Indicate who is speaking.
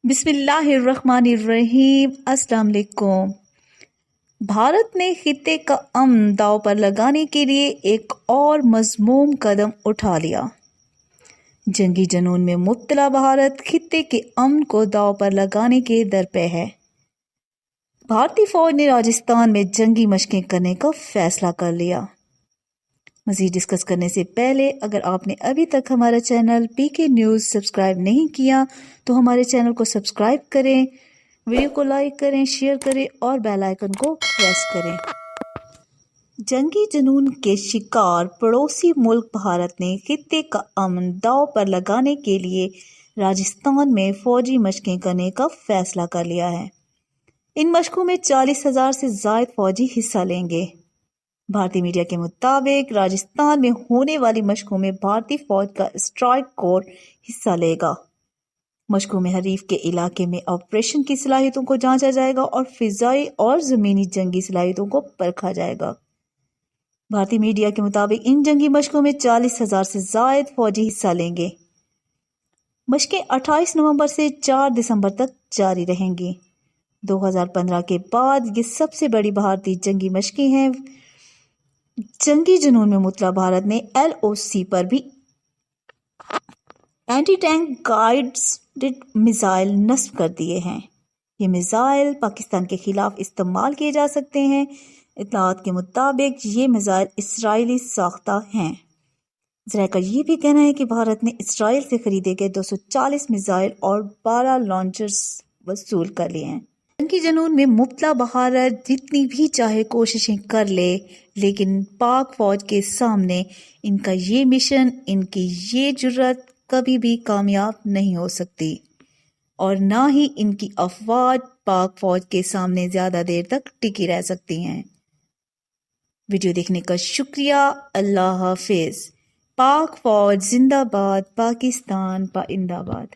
Speaker 1: बिस्मिल्लाहिर्रहमानिर्रहीम। अस्सलाम वालेकुम। भारत ने खित्ते का अमन दांव पर लगाने के लिए एक और मज़मूम कदम उठा लिया। जंगी जुनून में मुब्तला भारत खित्ते के अमन को दांव पर लगाने के दरपे है। भारतीय फौज ने राजस्थान में जंगी मशकें करने का फैसला कर लिया। मज़ीद डिस्कस करने से पहले अगर आपने अभी तक हमारा चैनल पीके न्यूज़ सब्सक्राइब नहीं किया तो हमारे चैनल को सब्सक्राइब करें, वीडियो को लाइक करें, शेयर करें और बेल आइकन को प्रेस करें। जंगी जुनून के शिकार पड़ोसी मुल्क भारत ने खित्ते का अमन दांव पर लगाने के लिए राजस्थान में फौजी मशकें करने का फैसला कर लिया है। इन मशकों में 40,000 से ज़ायद फौजी हिस्सा लेंगे। भारतीय मीडिया के मुताबिक राजस्थान में होने वाली मशकों में भारतीय फौज का स्ट्राइक कोर हिस्सा लेगा। मशकों में हरीफ के इलाके में ऑपरेशन की सलाहियतों को जांचा जाएगा और फिजाई और ज़मीनी जंगी सलाहियतों को परखा जाएगा। भारतीय मीडिया के मुताबिक इन जंगी मशकों में 40,000 से ज़ायद फौजी हिस्सा लेंगे। मशकें 28 नवंबर से 4 दिसंबर तक जारी रहेंगी। 2015 के बाद ये सबसे बड़ी भारतीय जंगी मशकें हैं। जंगी जुनून में मुतला भारत ने LOC पर भी एंटी टैंक गाइडेड मिसाइल नस्ब कर दिए हैं। ये मिसाइल पाकिस्तान के खिलाफ इस्तेमाल किए जा सकते हैं। इत्तलात के मुताबिक ये मिसाइल इसराइली साख्ता हैं। ज़राए का ये भी कहना है कि भारत ने इसराइल से खरीदे गए 240 मिसाइल और 12 लॉन्चर्स वसूल कर लिए हैं। जंगी जुनून में मुब्तला भारत जितनी भी चाहे कोशिशें कर ले, लेकिन पाक फौज के सामने इनका ये मिशन, इनकी ये जुर्रत कभी भी कामयाब नहीं हो सकती और ना ही इनकी अफवाज पाक फौज के सामने ज्यादा देर तक टिकी रह सकती हैं। वीडियो देखने का शुक्रिया। अल्लाह हाफिज। पाक फौज जिंदाबाद। पाकिस्तान पाइंदाबाद।